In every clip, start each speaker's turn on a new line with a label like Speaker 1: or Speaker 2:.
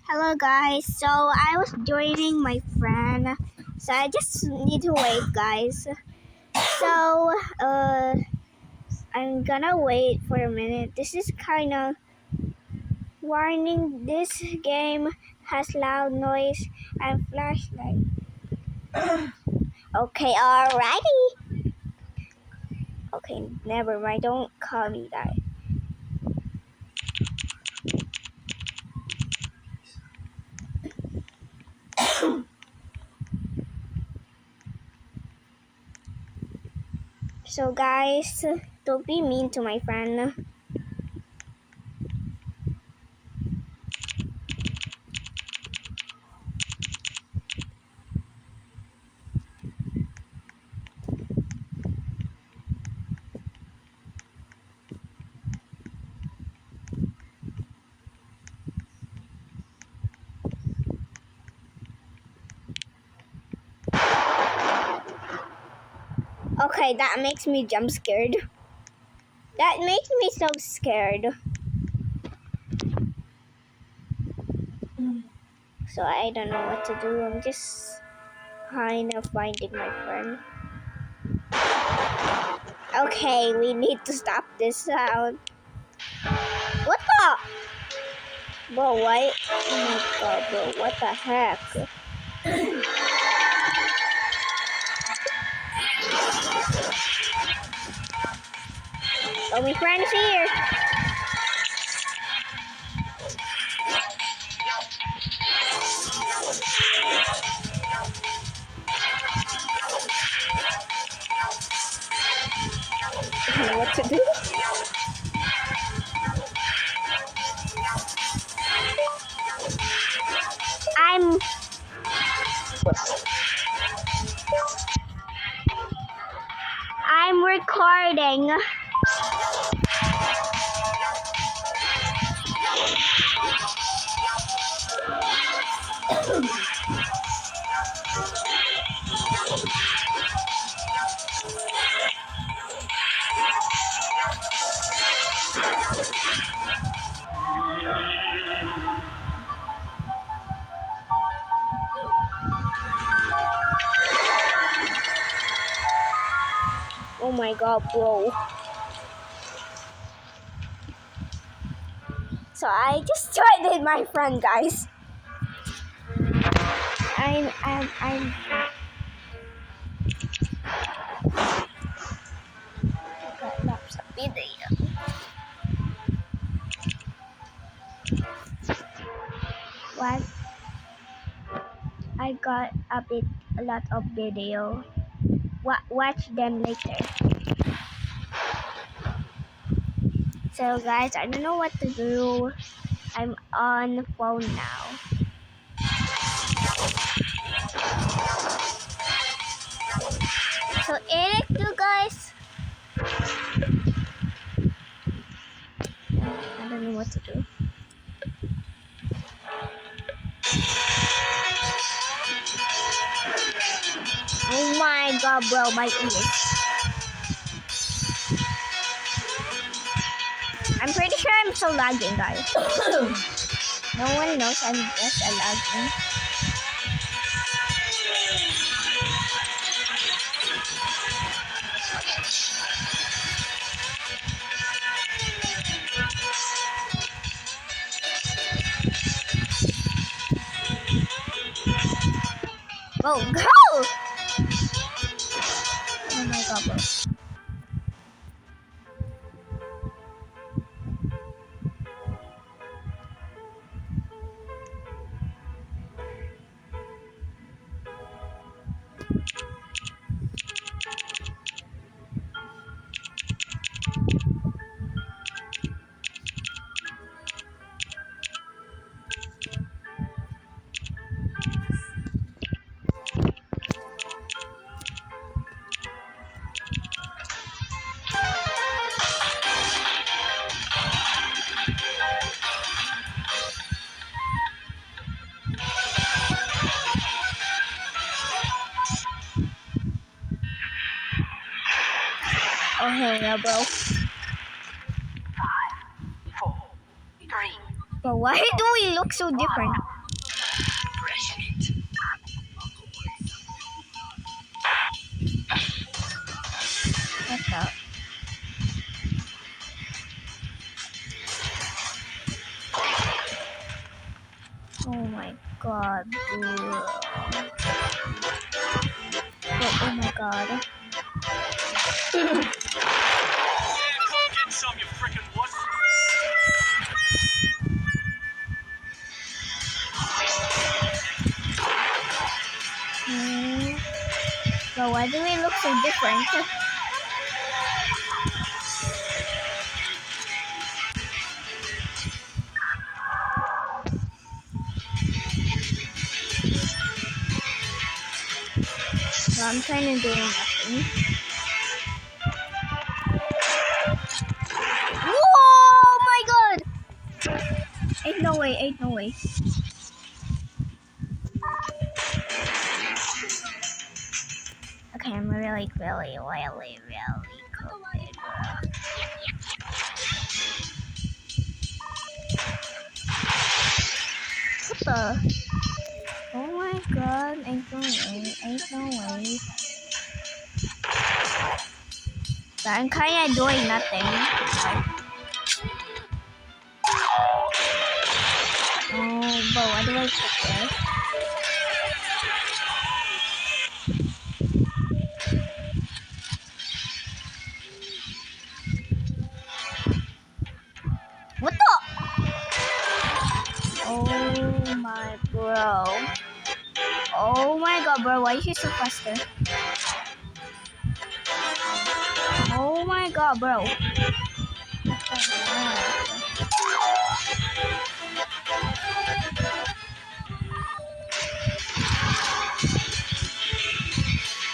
Speaker 1: Hello guys, so I was joining my friend, so I just need to wait guys. So I'm gonna wait for a minute. This is kinda warning. This game has loud noise and flashlight. Okay, alrighty. Okay, never mind, don't call me that. So guys, don't be mean to my friend. Okay, that makes me jump scared. That makes me so scared. So I don't know what to do. I'm just kind of finding my friend. Okay, we need to stop this sound. What the? Bro, why? Oh my god, bro, what the heck? Oh, my friend is here. I don't know what to do. I'm I'm recording. Oh my god, bro. So I just joined my friend, guys. I'm got lots of video. What? I got a lot of video. Watch them later. So guys, I don't know what to do. I'm on the phone now. So Eric, you guys. I don't know what to do. Oh my god, bro, my ears. I'm pretty sure I'm so lagging, guys. No one knows I'm just a lagging. Oh, go! Oh my god, bro. Oh hell yeah, bro.
Speaker 2: 5, 4, 3,
Speaker 1: Bro, why do we look so different? What the? Oh my god, bro. Oh my god.
Speaker 2: Yeah, come get some, you frickin' wuss.
Speaker 1: Bro, why do we look so different? Well, I'm trying to do nothing. Whoa, my god! Ain't no way, ain't no way. Okay, I'm really cooked, bro. What the? Oh my god, ain't no way, ain't no way. But I'm kinda doing nothing. Oh, but what do I put there? What the? Oh my bro. Oh my god, bro, why is you so faster? Oh my god, bro. What the heck?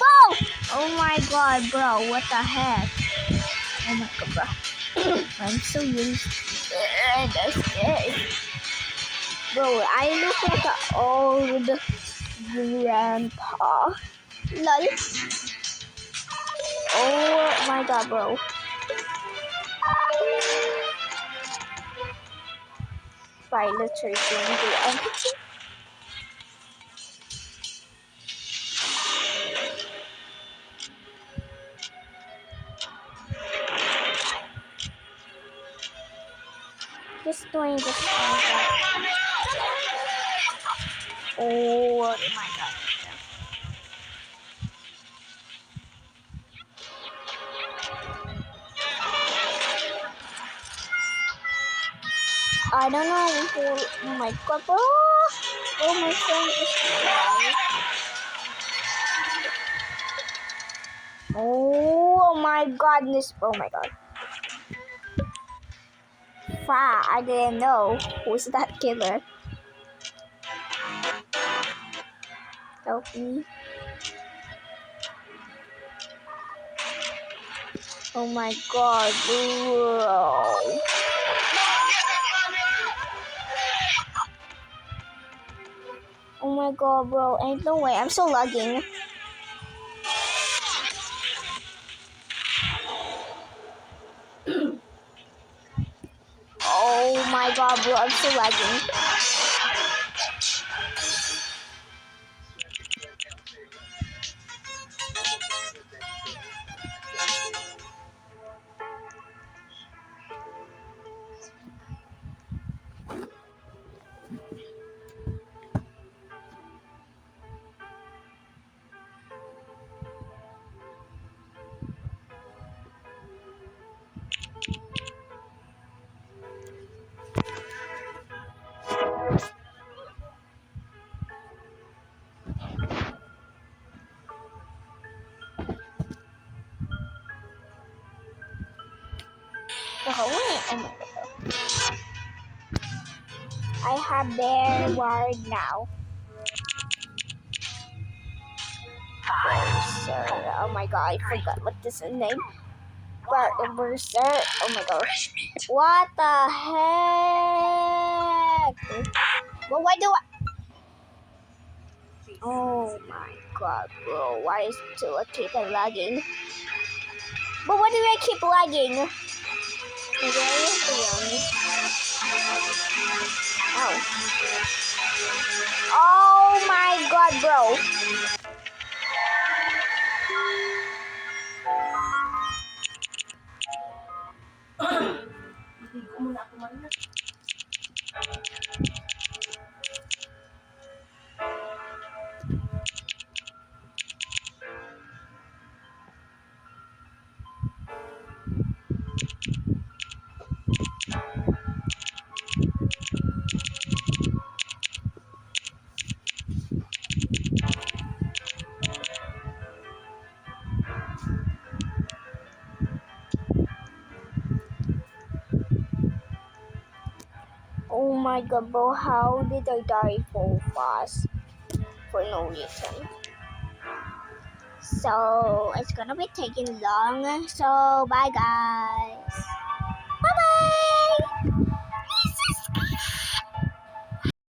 Speaker 1: Whoa! Oh my god, bro, what the heck? Oh my god, bro. I'm so used to this. Bro, I look like an old grandpa. Lol. Oh my god, bro. Pilots are going to empty. Just doing this. Oh my god. I don't know who. Oh my god, bro. Oh, my phone is. Oh my godness. Oh my god. I didn't know. Who's that killer? Help me. Oh my god, bro. Oh my god, bro. Ain't no way. I'm so lagging. Oh my god, bro. I'm so lagging. Oh my god. I have their word now. Berser. Oh my god, I forgot what this is name. Berser. Oh my god. What the heck? Well, why do I? Oh my god, bro. Why is it keep lagging? But why do I keep lagging? Maybe I have to be honest. Ow. Oh my god, bro. Oh my god, bro, how did I die so fast? For no reason. So, it's gonna be taking long. So, bye guys. Bye bye!